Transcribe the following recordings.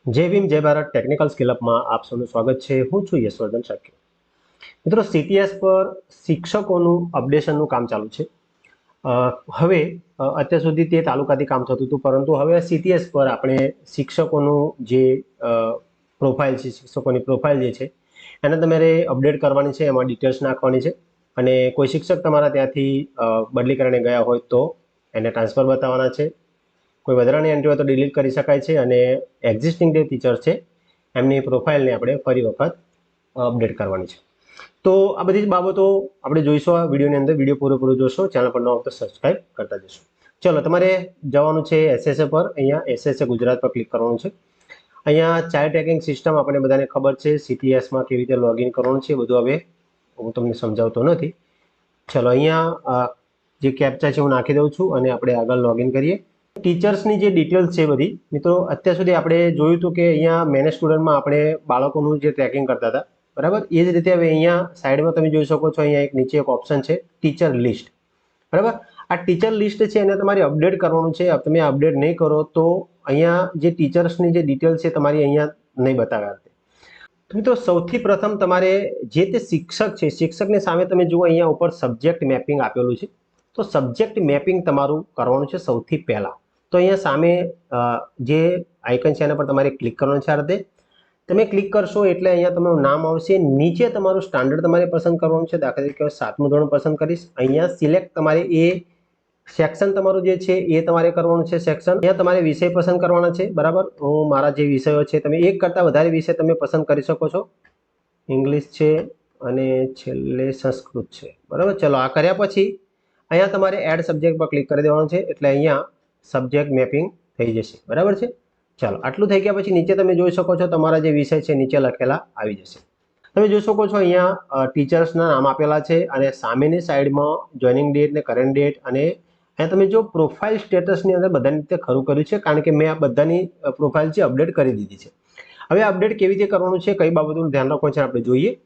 जय भीम जय Bharat technical skill up में आप सबનું સ્વાગત છે। હું છું યશવર્ધન શાક્ય। મિત્રો સીટીએસ પર શિક્ષકોનું અપડેશનનું કામ ચાલુ છે। હવે અત્યાર સુધી તે તાલુકાથી કામ થતું હતું, પરંતુ હવે સીટીએસ પર આપણે શિક્ષકોનું જે પ્રોફાઇલ છે, શિક્ષકોની પ્રોફાઇલ જે છે એને તમારે અપડેટ કરવાની છે, એમાં ડિટેલ્સ નાખવાની છે। અને કોઈ શિક્ષક તમારા ત્યાંથી બદલી કરીને ગયા હોય તો એને ટ્રાન્સફર બતાવવાના છે। કોઈ વધારાની એન્ટ્રી હોય તો ડિલીટ કરી શકાય છે અને એક્ઝિસ્ટિંગ જે ટીચર છે એમની પ્રોફાઇલને આપણે ફરી વખત અપડેટ કરવાની છે। તો આ બધી જ બાબતો આપણે જોઈશું આ વિડીયોની અંદર। વિડીયો પૂરેપૂરો જોશો, ચેનલ પર ન હોય તો સબસ્ક્રાઇબ કરતા જશો। ચલો, તમારે જવાનું છે એસએસએ પર। અહીંયા એસએસએ ગુજરાત પર ક્લિક કરવાનું છે। અહીંયા ચાઇલ્ડ ટ્રેકિંગ સિસ્ટમ આપણે બધાને ખબર છે, સીટીએસમાં કેવી રીતે લોગિન કરવાનું છે બધું હવે હું તમને સમજાવતો નથી। ચલો, અહીંયા જે કેપ્ચા છે હું નાખી દઉં છું અને આપણે આગળ લોગિન કરીએ। ટીચર્સની જે ડિટેલ્સ છે બધી મિત્રો, અત્યાર સુધી આપણે જોયું હતું કે અહીંયા મેનેજ સ્ટુડન્ટમાં આપણે બાળકોનું જે ટ્રેકિંગ કરતા હતા, બરાબર। એ જ રીતે હવે અહીંયા સાઈડમાં તમે જોઈ શકો છો, અહીંયા એક નીચે એક ઓપ્શન છે ટીચર લિસ્ટ, બરાબર। આ ટીચર લિસ્ટ છે એને તમારે અપડેટ કરવાનું છે। તમે અપડેટ નહીં કરો તો અહીંયા જે ટીચર્સની જે ડિટેલ્સ છે તમારી અહીંયા નહીં બતાવ્યા। તો મિત્રો સૌથી પ્રથમ તમારે જે તે શિક્ષક છે, શિક્ષકની સામે તમે જુઓ અહીંયા ઉપર સબ્જેક્ટ મેપિંગ આપેલું છે, તો સબ્જેક્ટ મેપિંગ તમારું કરવાનું છે સૌથી પહેલા। તો અહીંયા સામે જે આઇકન છે એના પર તમારે ક્લિક કરવાનું છે। આ રીતે તમે ક્લિક કરશો એટલે અહીંયા તમારું નામ આવશે। નીચે તમારું સ્ટાન્ડર્ડ તમારે પસંદ કરવાનું છે। દાખલા તરીકે 7મું ધોરણ પસંદ કરીશ। અહીંયા સિલેક્ટ તમારે એ સેક્શન તમારું જે છે એ તમારે કરવાનું છે સેક્શન। અહીંયા તમારે વિષય પસંદ કરવાના છે, બરાબર। હું મારા જે વિષયો છે, તમે એક કરતાં વધારે વિષય તમે પસંદ કરી શકો છો। ઇંગ્લિશ છે અને છેલ્લે સંસ્કૃત છે, બરાબર। ચલો, આ કર્યા પછી અહીંયા તમારે એડ સબ્જેક્ટ પર ક્લિક કરી દેવાનું છે, એટલે અહીંયા સબ્જેક્ટ મેપિંગ થઈ જશે, બરાબર છે। ચાલો, આટલું થઈ ગયા પછી નીચે તમે જોઈ શકો છો તમારા જે વિષય છે નીચે લખેલા આવી જશે। તમે જોઈ શકો છો અહીંયા ટીચર્સના નામ આપેલા છે અને સામેની સાઈડમાં જોઈનિંગ ડેટ ને કરંટ ડેટ, અને અહીંયા તમે જો પ્રોફાઇલ સ્ટેટસની અંદર બધાની રીતે ખરું કર્યું છે, કારણ કે મેં આ બધાની પ્રોફાઇલ છે અપડેટ કરી દીધી છે। હવે અપડેટ કેવી રીતે કરવાનું છે, કઈ બાબતોનું ધ્યાન રાખવાનું છે આપણે જોઈએ।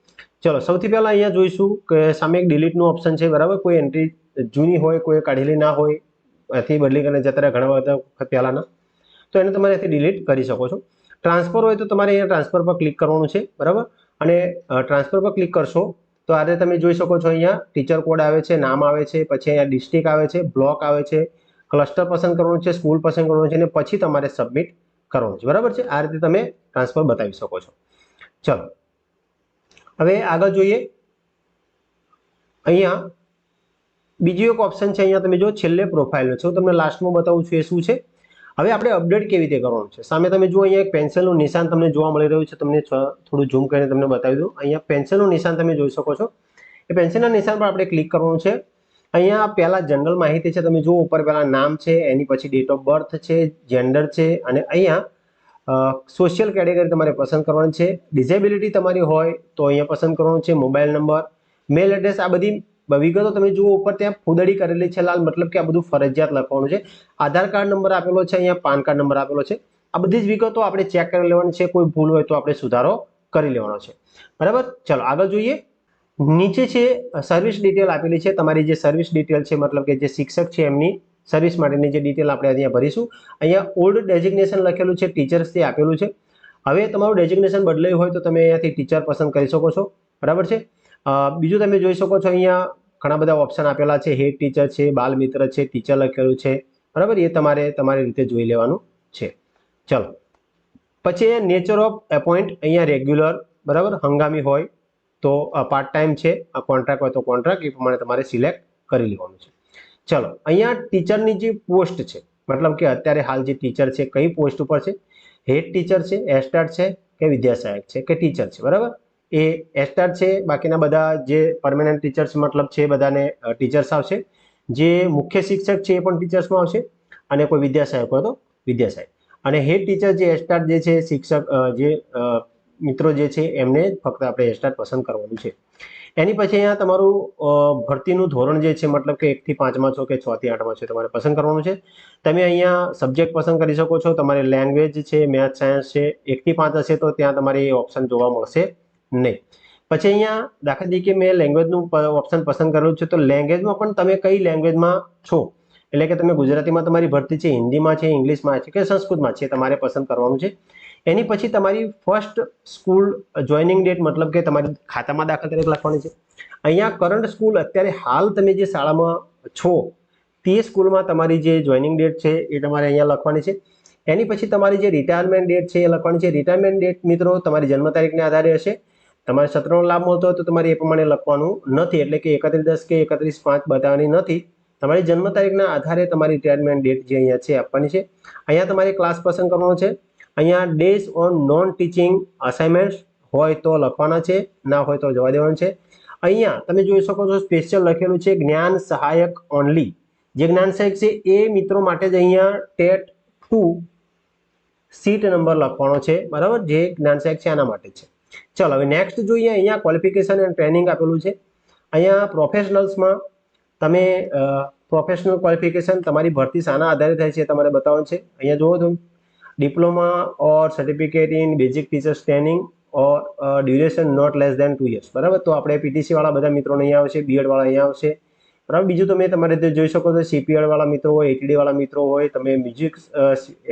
ચલો, સૌથી પહેલા અહીંયા જોઈશું કે સામે એક ડિલીટનું ઓપ્શન છે, બરાબર। કોઈ એન્ટ્રી જૂની હોય, કોઈ કાઢેલી ના હોય, એથી બદલી કરીને જતા રહ્યા ઘણા બધા વખત પહેલાના, તો એને તમારે અહીંથી ડિલીટ કરી શકો છો। ટ્રાન્સફર હોય તો તમારે અહીંયા ટ્રાન્સફર પર ક્લિક કરવાનું છે, બરાબર। અને ટ્રાન્સફર પર ક્લિક કરશો તો આ રીતે તમે જોઈ શકો છો, અહીંયા ટીચર કોડ આવે છે, નામ આવે છે, પછી અહીંયા ડિસ્ટ્રિક્ટ આવે છે, બ્લોક આવે છે, ક્લસ્ટર પસંદ કરવાનું છે, સ્કૂલ પસંદ કરવાનું છે, અને પછી તમારે સબમિટ કરવાનું છે, બરાબર છે। આ રીતે તમે ટ્રાન્સફર બતાવી શકો છો। ચલો, હવે આગળ જોઈએ। અહીંયા બીજું એક ઓપ્શન છે, અહીંયા તમે જો છેલ્લે પ્રોફાઇલનો છે, હું તમને લાસ્ટમાં બતાવું છું એ શું છે। હવે આપણે અપડેટ કેવી રીતે કરવાનું છે, સામે તમે જુઓ અહીંયા એક પેન્સિલનું નિશાન તમને જોવા મળી રહ્યું છે। તમને થોડું ઝૂમ કરીને તમને બતાવી દઉં। અહીંયા પેન્સિલનું નિશાન તમે જોઈ શકો છો, એ પેન્સિલના નિશાન પર આપણે ક્લિક કરવાનું છે। અહીંયા પહેલા જનરલ માહિતી છે, તમે જુઓ ઉપર પહેલા નામ છે, એની પછી ડેટ ઓફ બર્થ છે, જેન્ડર છે, અને અહીંયા સોશિયલ કેટેગરી તમારે પસંદ કરવાની છે। ડિસેબિલિટી તમારી હોય તો અહીંયા પસંદ કરવાનું છે। મોબાઈલ નંબર, મેલ એડ્રેસ, આ બધી વિગતો તમે જુઓ ઉપર ત્યાં ફૂદડી કરેલી છે લાલ, મતલબ કે આ બધું ફરજિયાત લખવાનું છે। આધાર કાર્ડ નંબર આપેલો છે, અહીંયા પાન કાર્ડ નંબર આપેલો છે। આ બધી જ વિગતો આપણે ચેક કરી લેવાની છે, કોઈ ભૂલ હોય તો આપણે સુધારો કરી લેવાનો છે, બરાબર। ચલો, આગળ જોઈએ। નીચે છે સર્વિસ ડિટેલ આપેલી છે, તમારી જે સર્વિસ ડિટેલ છે, મતલબ કે જે શિક્ષક છે એમની સર્વિસ માટેની જે ડિટેલ આપણે અહીંયા ભરીશું। અહીંયા ઓલ્ડ ડેઝિગ્નેશન લખેલું છે, ટીચર્સથી આપેલું છે। હવે તમારું ડેઝિગ્નેશન બદલાયું હોય તો તમે અહીંયાથી ટીચર પસંદ કરી શકો છો, બરાબર છે। બીજું તમે જોઈ શકો છો અહીંયા ઘણા બધા ઓપ્શન આપેલા છે, હેડ ટીચર છે, બાલ મિત્ર છે, ટીચર લખેલું છે, બરાબર। એ તમારે તમારી રીતે જોઈ લેવાનું છે। ચલો, પછી નેચર ઓફ એપોઇન્ટ, અહીંયા રેગ્યુલર, બરાબર, હંગામી હોય તો પાર્ટ ટાઈમ છે, કોન્ટ્રાક્ટ હોય તો કોન્ટ્રાક્ટ, એ પ્રમાણે તમારે સિલેક્ટ કરી લેવાનું છે। ચલો, અહીંયા ટીચરની જે પોસ્ટ છે, મતલબ કે અત્યારે હાલ જે ટીચર છે કઈ પોસ્ટ ઉપર છે, હેડ ટીચર છે, એસ્ટાર્ટ છે, કે વિદ્યાસહાયક છે, કે ટીચર છે, બરાબર। એ એસ્ટાર્ટ છે, બાકીના બધા જે પરમેનન્ટ ટીચર્સ મતલબ છે બધાને ટીચર્સ આવશે। જે મુખ્ય શિક્ષક છે એ પણ ટીચર્સમાં આવશે, અને કોઈ વિદ્યાસહાયક હોય તો વિદ્યાસહાયક। અને હેડ ટીચર જે એસ્ટાર્ટ જે છે શિક્ષક જે મિત્રો જે છે એમને ફક્ત આપણે એસ્ટાર્ટ પસંદ કરવાનું છે। એની પછી અહીંયા તમારું ભરતીનું ધોરણ જે છે, મતલબ કે 1 થી 5માં છો કે 6 થી 8માં છો, તમારે પસંદ કરવાનું છે। તમે અહીંયા સબ્જેક્ટ પસંદ કરી શકો છો। તમારી લેંગ્વેજ છે, મેથ્સ સાયન્સ છે, 1 થી 5 હશે તો ત્યાં તમારે એ ઓપ્શન જોવા મળશે નહીં। પછી અહીંયા દાખલા તરીકે મેં લેંગ્વેજનું ઓપ્શન પસંદ કરેલું છે, તો લેંગ્વેજમાં પણ તમે કઈ લેંગ્વેજમાં છો, એટલે કે તમે ગુજરાતીમાં તમારી ભરતી છે, હિન્દીમાં છે, ઇંગ્લિશમાં છે, કે સંસ્કૃતમાં છે, તમારે પસંદ કરવાનું છે। એની પછી તમારી ફર્સ્ટ સ્કૂલ જોઈનિંગ ડેટ મતલબ કે તમારી ખાતામાં દાખલ તારીખ લખવાની છે. અહીંયા કરંટ સ્કૂલ અત્યારે હાલ તમે જે શાળામાં છો તે સ્કૂલમાં તમારી જે જોઈનિંગ ડેટ છે એ તમારે અહીંયા લખવાની છે. એની પછી તમારી જે રિટાયરમેન્ટ ડેટ છે એ લખવાની છે. રિટાયરમેન્ટ ડેટ મિત્રો તમારી જન્મ તારીખને આધારે હશે. તમારે સત્રનો લાભ મળતો હોય તો તમારે એ પ્રમાણે લખવાનું નથી, એટલે કે 31/10 કે 31/5 બતાવવાની નથી. તમારી જન્મ તારીખના આધારે તમારી રિટાયરમેન્ટ ડેટ જે અહીંયા છે આપવાની છે. અહીંયા તમારે ક્લાસ પસંદ કરવાનો છે. અહીંયા days on non teaching assignments હોય તો લખવાના છે, ના હોય તો જવા દેવાનું છે. અહીંયા તમે જોઈ શકો છો સ્પેશિયલ લખેલું છે જ્ઞાન સહાયક ઓનલી. જે જ્ઞાન સહાયક છે એ મિત્રો માટે જ અહીંયા ટેટ 2 સીટ નંબર લખવાનો છે, બરાબર. જે જ્ઞાન સહાયક છે આના માટે છે. ચલો હવે નેક્સ્ટ જોઈએ. અહીંયા ક્વોલિફિકેશન એન્ડ ટ્રેનિંગ આપેલું છે. અહીંયા પ્રોફેશનલ્સમાં તમે પ્રોફેશનલ ક્વોલિફિકેશન તમારી ભરતી શાના આધારે થાય છે તમારે બતાવવાનું છે. અહીંયા જુઓ તો diploma or certificate in basic teachers training or duration not less than 2 years, બરાબર. તો આપણે પીટીસી વાળા બધા મિત્રોને અહીંયા આવશે, બીએડ વાળા અહીંયા આવશે, બરાબર. બીજું તમે તમારે જોઈ શકો છો સીપીએડ વાળા મિત્રો હોય, એટીડી વાળા મિત્રો હોય, તમે મ્યુઝિક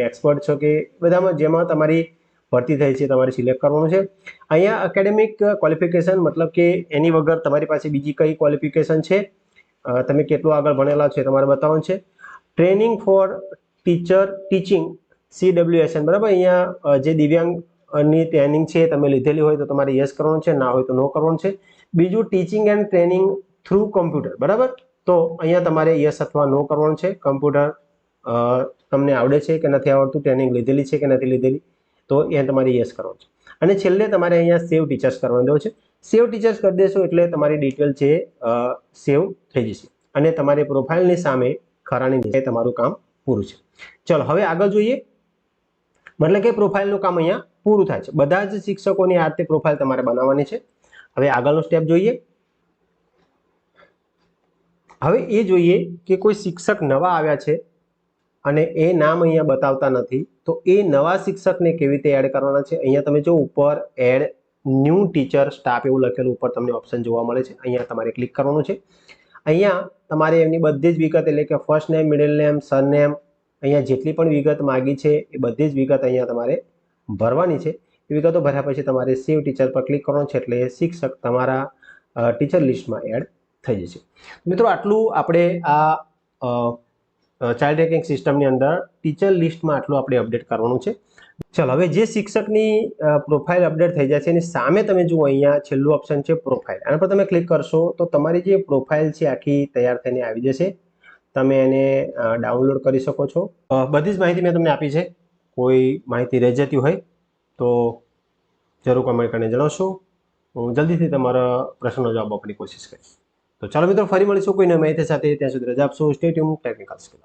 એક્સપર્ટ છો કે બધામાં જેમાં તમારી ભરતી થઈ છે તમારે સિલેક્ટ કરવાનું છે. અહીંયા એકેડેમિક ક્વોલિફિકેશન મતલબ કે એની વગર તમારી પાસે બીજી કઈ ક્વોલિફિકેશન છે, તમે કેટલું આગળ ભણેલા છે તમારે બતાવવાનું છે. ટ્રેનિંગ ફોર ટીચિંગ CWSN, બરાબર. અહીંયા જે દિવ્યાંગની ટ્રેનિંગ છે તમે લીધેલી હોય તો તમારે યસ કરવાનું છે, ના હોય તો નો કરવાનું છે. બીજું teaching and training through computer, બરાબર. તો અહીંયા તમારે યસ અથવા નો કરવાનું છે. કમ્પ્યુટર તમને આવડે છે કે નથી આવડતું, ટ્રેનિંગ લીધેલી છે કે નથી લીધેલી, તો એ તમારે યસ કરવાનું છે. અને છેલ્લે તમારે અહીંયા સેવ ટીચર્સ કરવાનું દેવું છે. સેવ ટીચર્સ કરી દેશો એટલે તમારી ડિટેલ છે સેવ થઈ જશે અને તમારી પ્રોફાઇલની સામે ખરાની જગ્યાએ તમારું કામ પૂરું છે. ચલો હવે આગળ જોઈએ. મતલબ કે પ્રોફાઇલનું કામ અહીંયા પૂરું થાય છે. બધા જ શિક્ષકોની આ રીતે પ્રોફાઇલ તમારે બનાવવાની છે. હવે આગળનો સ્ટેપ જોઈએ. હવે એ જોઈએ કે કોઈ શિક્ષક નવા આવ્યા છે અને એ નામ અહીંયા બતાવતા નથી, તો એ નવા શિક્ષકને કેવી રીતે એડ કરવાના છે. અહીંયા તમે જો ઉપર એડ ન્યૂ ટીચર સ્ટાફ એવું લખેલું ઉપર તમને ઓપ્શન જોવા મળે છે. અહીંયા તમારે ક્લિક કરવાનું છે. અહીંયા તમારે એમની બધી જ વિગત એટલે કે first name, middle name, surname, અહીંયા જેટલી પણ વિગત માગી છે એ બધી જ વિગત અહીંયા તમારે ભરવાની છે. એ વિગતો ભર્યા પછી તમારે સેવ ટીચર પર ક્લિક કરવાનું છે એટલે શિક્ષક તમારા ટીચર લિસ્ટમાં એડ થઈ જશે. મિત્રો આટલું આપણે આ ચાઇલ્ડ રેન્કિંગ સિસ્ટમની અંદર ટીચર લિસ્ટમાં આટલું આપણે અપડેટ કરવાનું છે. ચાલો હવે જે શિક્ષકની પ્રોફાઇલ અપડેટ થઈ જાય છે એની સામે તમે જુઓ અહીંયા છેલ્લું ઓપ્શન છે પ્રોફાઇલ. આના પર તમે ક્લિક કરશો તો તમારી જે પ્રોફાઇલ છે આખી તૈયાર થઈને આવી જશે. તમે એને ડાઉનલોડ કરી શકો છો. બધી જ માહિતી મેં તમને આપી છે. કોઈ માહિતી રહી જતી હોય તો જરૂર કમેન્ટ કરીને જણાવશો. હું જલ્દીથી તમારા પ્રશ્નનો જવાબ આપવાની કોશિશ કરીશ. તો ચાલો મિત્રો ફરી મળીશું કોઈ નવી માહિતી સાથે. ત્યાં સુધી રજા આપશો. Stay tune technical skill.